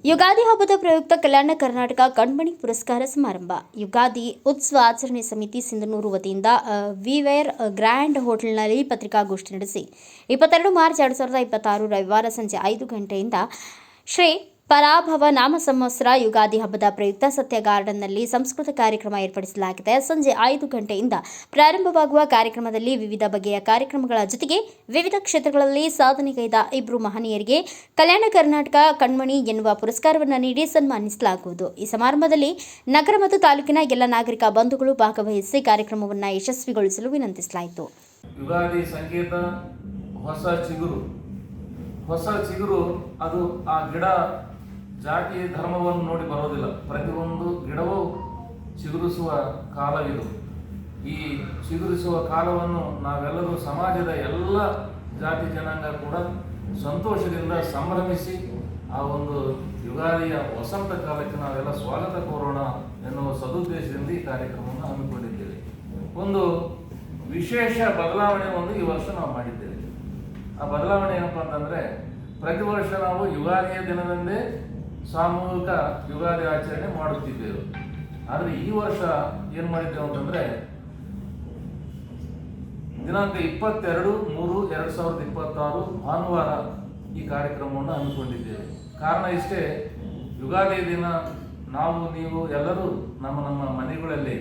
ಯುಗಾದಿ ಹಬ್ಬದ ಪ್ರಯುಕ್ತ ಕಲ್ಯಾಣ ಕರ್ನಾಟಕ ಕಣ್ಮಣಿ ಪುರಸ್ಕಾರ ಸಮಾರಂಭ. ಯುಗಾದಿ ಉತ್ಸವ ಆಚರಣೆ ಸಮಿತಿ ಸಿಂಧನೂರು ವತಿಯಿಂದ ವಿವೇರ್ ಗ್ರ್ಯಾಂಡ್ ಹೋಟೆಲ್ನಲ್ಲಿ ಪತ್ರಿಕಾಗೋಷ್ಠಿ ನಡೆಸಿ 22 ಮಾರ್ಚ್ 2026 ರವಿವಾರ ಸಂಜೆ 5 ಗಂಟೆಯಿಂದ ಶ್ರೀ ಪರಾಭವ ನಾಮ ಸಂವತ್ಸರ ಯುಗಾದಿ ಹಬ್ಬದ ಪ್ರಯುಕ್ತ ಸತ್ಯ ಗಾರ್ಡನ್ನಲ್ಲಿ ಸಂಸ್ಕೃತ ಕಾರ್ಯಕ್ರಮ ಏರ್ಪಡಿಸಲಾಗಿದೆ. ಸಂಜೆ 5 ಗಂಟೆಯಿಂದ ಪ್ರಾರಂಭವಾಗುವ ಕಾರ್ಯಕ್ರಮದಲ್ಲಿ ವಿವಿಧ ಬಗೆಯ ಕಾರ್ಯಕ್ರಮಗಳ ಜೊತೆಗೆ ವಿವಿಧ ಕ್ಷೇತ್ರಗಳಲ್ಲಿ ಸಾಧನೆಗೈದ ಇಬ್ಬರು ಮಹನೀಯರಿಗೆ ಕಲ್ಯಾಣ ಕರ್ನಾಟಕ ಕಣ್ಮಣಿ ಎನ್ನುವ ಪುರಸ್ಕಾರವನ್ನು ನೀಡಿ ಸನ್ಮಾನಿಸಲಾಗುವುದು. ಈ ಸಮಾರಂಭದಲ್ಲಿ ನಗರ ಮತ್ತು ತಾಲೂಕಿನ ಎಲ್ಲ ನಾಗರಿಕ ಬಂಧುಗಳು ಭಾಗವಹಿಸಿ ಕಾರ್ಯಕ್ರಮವನ್ನು ಯಶಸ್ವಿಗೊಳಿಸಲು ವಿನಂತಿಸಲಾಯಿತು. ಯುಗಾದಿ ಸಂಕೇತ ಹೊಸ ಚಿಗುರು ಅದು ಆ ಗಿಡ ಜಾತಿ ಧರ್ಮವನ್ನು ನೋಡಿ ಬರೋದಿಲ್ಲ. ಪ್ರತಿಯೊಂದು ಗಿಡವೂ ಚಿಗುರಿಸುವ ಕಾಲವಿದು. ಈ ಚಿಗುರಿಸುವ ಕಾಲವನ್ನು ನಾವೆಲ್ಲರೂ ಸಮಾಜದ ಎಲ್ಲ ಜಾತಿ ಜನಾಂಗ ಕೂಡ ಸಂತೋಷದಿಂದ ಸಂಭ್ರಮಿಸಿ ಆ ಒಂದು ಯುಗಾದಿಯ ವಸಂತ ಕಾಲಕ್ಕೆ ನಾವೆಲ್ಲ ಸ್ವಾಗತ ಕೋರೋಣ ಎನ್ನುವ ಸದುದ್ದೇಶದಿಂದ ಈ ಕಾರ್ಯಕ್ರಮವನ್ನು ಹಮ್ಮಿಕೊಂಡಿದ್ದೇವೆ. ಒಂದು ವಿಶೇಷ ಬದಲಾವಣೆ ಈ ವರ್ಷ ನಾವು ಮಾಡಿದ್ದೇವೆ. ಆ ಬದಲಾವಣೆ ಏನಪ್ಪ ಅಂತಂದರೆ, ಪ್ರತಿ ವರ್ಷ ನಾವು ಯುಗಾದಿಯ ದಿನದಂದೇ ಸಾಮೂಹಿಕ ಯುಗಾದಿ ಆಚರಣೆ ಮಾಡುತ್ತಿದ್ದೆವು. ಆದರೆ ಈ ವರ್ಷ ಏನು ಮಾಡಿದ್ದೇವೆ ಅಂತಂದರೆ, ದಿನಾಂಕ 22/3/2026 ಭಾನುವಾರ ಈ ಕಾರ್ಯಕ್ರಮವನ್ನು ಹಮ್ಮಿಕೊಂಡಿದ್ದೇವೆ. ಕಾರಣ ಇಷ್ಟೇ, ಯುಗಾದಿ ದಿನ ನಾವು ನೀವು ಎಲ್ಲರೂ ನಮ್ಮ ಮನೆಗಳಲ್ಲಿ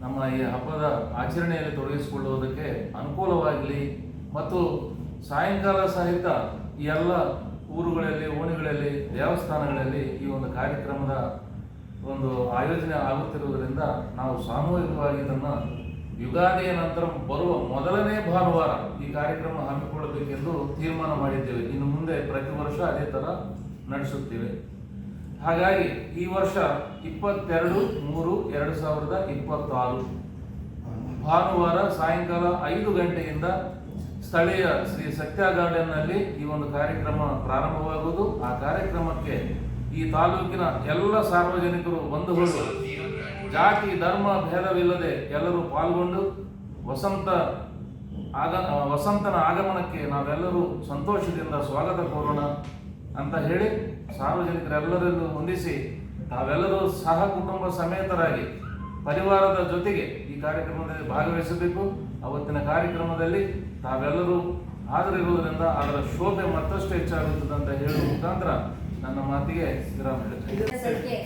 ನಮ್ಮ ಈ ಹಬ್ಬದ ಆಚರಣೆಯಲ್ಲಿ ತೊಡಗಿಸಿಕೊಳ್ಳುವುದಕ್ಕೆ ಅನುಕೂಲವಾಗಲಿ ಮತ್ತು ಸಾಯಂಕಾಲ ಸಹಿತ ಈ ಎಲ್ಲ ಊರುಗಳಲ್ಲಿ, ಓಣಿಗಳಲ್ಲಿ, ದೇವಸ್ಥಾನಗಳಲ್ಲಿ ಈ ಒಂದು ಕಾರ್ಯಕ್ರಮದ ಒಂದು ಆಯೋಜನೆ ಆಗುತ್ತಿರುವುದರಿಂದ ನಾವು ಸಾಮೂಹಿಕವಾಗಿ ಇದನ್ನು ಯುಗಾದಿಯ ನಂತರ ಬರುವ ಮೊದಲನೇ ಭಾನುವಾರ ಈ ಕಾರ್ಯಕ್ರಮ ಹಮ್ಮಿಕೊಳ್ಳಬೇಕೆಂದು ತೀರ್ಮಾನ ಮಾಡಿದ್ದೇವೆ. ಇನ್ನು ಮುಂದೆ ಪ್ರತಿ ವರ್ಷ ಅದೇ ಥರ ನಡೆಸುತ್ತೇವೆ. ಹಾಗಾಗಿ ಈ ವರ್ಷ 22/3/2026 ಭಾನುವಾರ ಸಾಯಂಕಾಲ 5 ಗಂಟೆಯಿಂದ ಸ್ಥಳೀಯ ಶ್ರೀ ಸತ್ಯ ಗಾರ್ಡನ್ನಲ್ಲಿ ಈ ಒಂದು ಕಾರ್ಯಕ್ರಮ ಪ್ರಾರಂಭವಾಗುವುದು. ಆ ಕಾರ್ಯಕ್ರಮಕ್ಕೆ ಈ ತಾಲೂಕಿನ ಎಲ್ಲ ಸಾರ್ವಜನಿಕರು, ಬಂಧುಗಳು, ಜಾತಿ ಧರ್ಮ ಭೇದವಿಲ್ಲದೆ ಎಲ್ಲರೂ ಪಾಲ್ಗೊಂಡು ವಸಂತನ ಆಗಮನಕ್ಕೆ ನಾವೆಲ್ಲರೂ ಸಂತೋಷದಿಂದ ಸ್ವಾಗತ ಕೋರೋಣ ಅಂತ ಹೇಳಿ ಸಾರ್ವಜನಿಕರೆಲ್ಲರನ್ನು ಹೊಂದಿಸಿ ತಾವೆಲ್ಲರೂ ಸಹ ಕುಟುಂಬ ಸಮೇತರಾಗಿ ಪರಿವಾರದ ಜೊತೆಗೆ ಈ ಕಾರ್ಯಕ್ರಮದಲ್ಲಿ ಭಾಗವಹಿಸಬೇಕು. ಅವತ್ತಿನ ಕಾರ್ಯಕ್ರಮದಲ್ಲಿ ತಾವೆಲ್ಲರೂ ಹಾಜರಿರುವುದರಿಂದ ಅದರ ಶೋಭೆ ಮತ್ತಷ್ಟು ಹೆಚ್ಚಾಗುತ್ತದೆ ಅಂತ ಹೇಳುವ ಮುಖಾಂತರ ನನ್ನ ಮಾತಿಗೆ ವಿರಾಮ ಸಂಖ್ಯೆ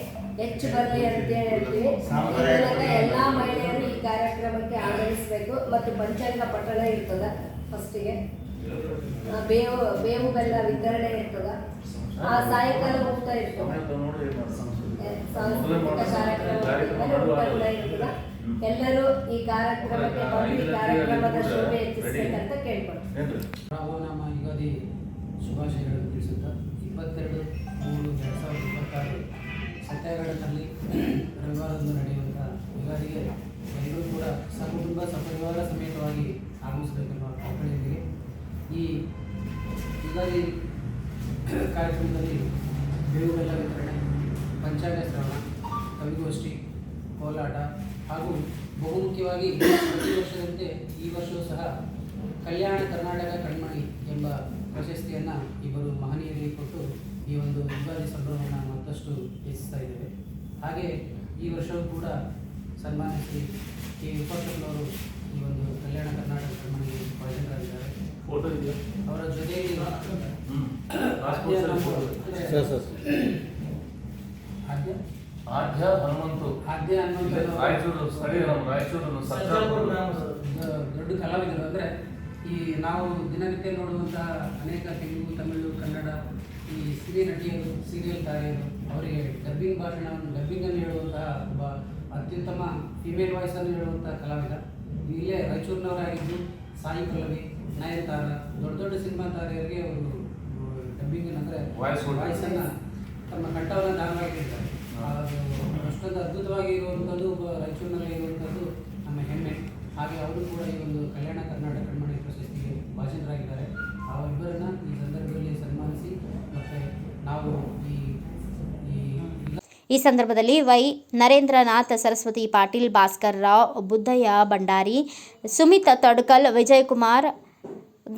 ಹೆಚ್ಚು ಬರಲಿ ಅಂತ ಹೇಳ್ತೀವಿ. ಎಲ್ಲ ಮಹಿಳೆಯರು ಈ ಕಾರ್ಯಕ್ರಮಕ್ಕೆ ಆಗಮಿಸಬೇಕು. ಮತ್ತು ಪಂಚಾಂಗ ಪಠಣ ಇರ್ತದ, ಫಸ್ಟಿಗೆ ಬೇವು ಬೆಲ್ಲ ವಿತರಣೆ ಇರ್ತದ, ಆ ಸಾಯಂಕಾಲ ಊಟ ಇರ್ತದ, ಸಾಂಸ್ಕೃತಿಕ ಕಾರ್ಯಕ್ರಮ ಇರ್ತದ. ಎಲ್ಲರೂ ಈ ಕಾರ್ಯಕ್ರಮಕ್ಕೆ ಬಂದು ಕಾರ್ಯಕ್ರಮದ ಶೋಭೆ ಹೆಚ್ಚಿಸಬೇಕಂತ ಕೇಳ್ಕೊಂಡು ನಾವು ನಮ್ಮ ಯುಗಾದಿ ಶುಭಾಶಯಗಳನ್ನು ತಿಳಿಸುತ್ತಾ 22/3/2026 ಸತ್ಯಾಗ್ರಹದಲ್ಲಿ ರವಿವಾರದಂದು ನಡೆಯುವಂಥ ಯುಗಾದಿಗೆ ಎಲ್ಲರೂ ಕೂಡ ಸಕುಟುಂಬ ಸಪರಿವಾರ ಸಮೇತವಾಗಿ ಆಗಮಿಸಬೇಕೆಂಬ ಕಲ್ಪನೆಯೊಂದಿಗೆ ಈ ಯುಗಾದಿ ಕಾರ್ಯಕ್ರಮದಲ್ಲಿ ಬೇವು ಬೆಲ್ಲ ವಿತರಣೆ, ಪಂಚಾಂಗ ಶ್ರವಣ, ಕವಿಗೋಷ್ಠಿ, ಕೋಲಾಟ ಹಾಗೂ ಬಹುಮುಖ್ಯವಾಗಿ ಪ್ರತಿ ವರ್ಷದಂತೆ ಈ ವರ್ಷವೂ ಸಹ ಕಲ್ಯಾಣ ಕರ್ನಾಟಕ ಕಣ್ಮಣಿ ಎಂಬ ಪ್ರಶಸ್ತಿಯನ್ನು ಇಬ್ಬರು ಮಹನೀಯರಿಗೆ ಕೊಟ್ಟು ಈ ಒಂದು ಯುಗಾದಿ ಸಂಭ್ರಮವನ್ನು ಮತ್ತಷ್ಟು ಹೆಚ್ಚಿಸ್ತಾ ಇದ್ದೇವೆ. ಹಾಗೆ ಈ ವರ್ಷವೂ ಕೂಡ ಸನ್ಮಾನಿಸಿ ಕೆ ವಿಪಕ್ಷನವರು ಈ ಒಂದು ಕಲ್ಯಾಣ ಕರ್ನಾಟಕ ಕಣ್ಮಣಿಗೆ ಭಾಜನರಾಗಿದ್ದಾರೆ. ಅವರ ಜೊತೆಗೆ ಆದ್ಯ ಹನುಮಂತು ದೊಡ್ಡ ಕಲಾವಿದರು. ಅಂದರೆ ಈ ನಾವು ದಿನನಿತ್ಯ ನೋಡುವಂತಹ ಅನೇಕ ತೆಲುಗು, ತಮಿಳು, ಕನ್ನಡ ಈ ಸಿನಿ ನಟಿಯರು, ಸೀರಿಯಲ್ ತಾರೆಯರು ಅವರಿಗೆ ಡಬ್ಬಿಂಗನ್ನು ಹೇಳುವಂತಹ ಒಬ್ಬ ಅತ್ಯುತ್ತಮ ಫಿಮೇಲ್ ವಾಯ್ಸನ್ನು ಹೇಳುವಂಥ ಕಲಾವಿದ. ಇಲ್ಲೇ ರಾಯಚೂರಿನವರಾಗಿದ್ದು ಸಾಯಿ ಪಲ್ಲವಿ, ನಯನತಾರ, ದೊಡ್ಡ ಸಿನಿಮಾ ತಾರೆಯರಿಗೆ ಅವರು ಡಬ್ಬಿಂಗನ್ನು ಅಂದರೆ ವಾಯ್ಸನ್ನು ತಮ್ಮ ಕಂಠವನ್ನು ದಾನವಾಗಿರ್ತಾರೆ. ಅಷ್ಟೊಂದು ಅದ್ಭುತವಾಗಿ ಇರುವಂಥದ್ದು ರಾಯಚೂರಿನಲ್ಲಿ ಇರುವಂಥದ್ದು ನಮ್ಮ ಹೆಮ್ಮೆ. ಹಾಗೆ ಅವರು ಕೂಡ ಈ ಒಂದು ಕಲ್ಯಾಣ ಕರ್ನಾಟಕ ಕಣ್ಮಣಿ ಪ್ರಶಸ್ತಿಗೆ ಭಾಜನರಾಗಿದ್ದಾರೆ. ಅವರಿಬ್ಬರನ್ನ ಈ ಸಂದರ್ಭದಲ್ಲಿ ಸನ್ಮಾನಿಸಿ ಮತ್ತು ನಾವು ಈ ಸಂದರ್ಭದಲ್ಲಿ ವೈ ನರೇಂದ್ರನಾಥ್, ಸರಸ್ವತಿ ಪಾಟೀಲ್, ಭಾಸ್ಕರ್ ರಾವ್, ಬುದ್ದಯ್ಯ ಭಂಡಾರಿ, ಸುಮಿತ್ ತಡ್ಕಲ್, ವಿಜಯಕುಮಾರ್,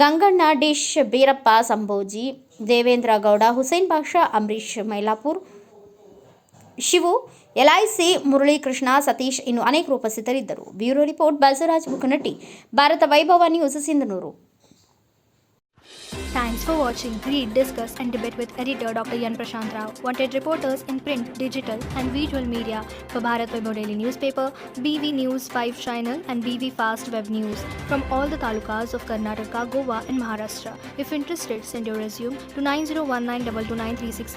ಗಂಗಣ್ಣ ಡಿಶ್, ಬೀರಪ್ಪ ಸಂಭೋಜಿ, ದೇವೇಂದ್ರ ಗೌಡ, ಹುಸೇನ್ ಬಾಷಾ, ಅಂಬರೀಶ್ ಮೈಲಾಪುರ್, ಶಿವು, ಎಲ್ಐಸಿ, ಮುರಳೀಕೃಷ್ಣ, ಸತೀಶ್ ಇನ್ನು ಅನೇಕರು ಉಪಸ್ಥಿತರಿದ್ದರು. Bureau report Basavaraj Bukanatti, Bharata Vaibhava news, Sindhanur. Thanks for watching. Read, discuss and debate with editor Dr. Yan Prashant Rao. Wanted reporters in print, digital and visual media for Bharat Vaibhav Daily Newspaper, BV News 5 Channel and BV Fast Web News from all the talukas of Karnataka, Goa and Maharashtra. If interested, send your resume to 9019229369.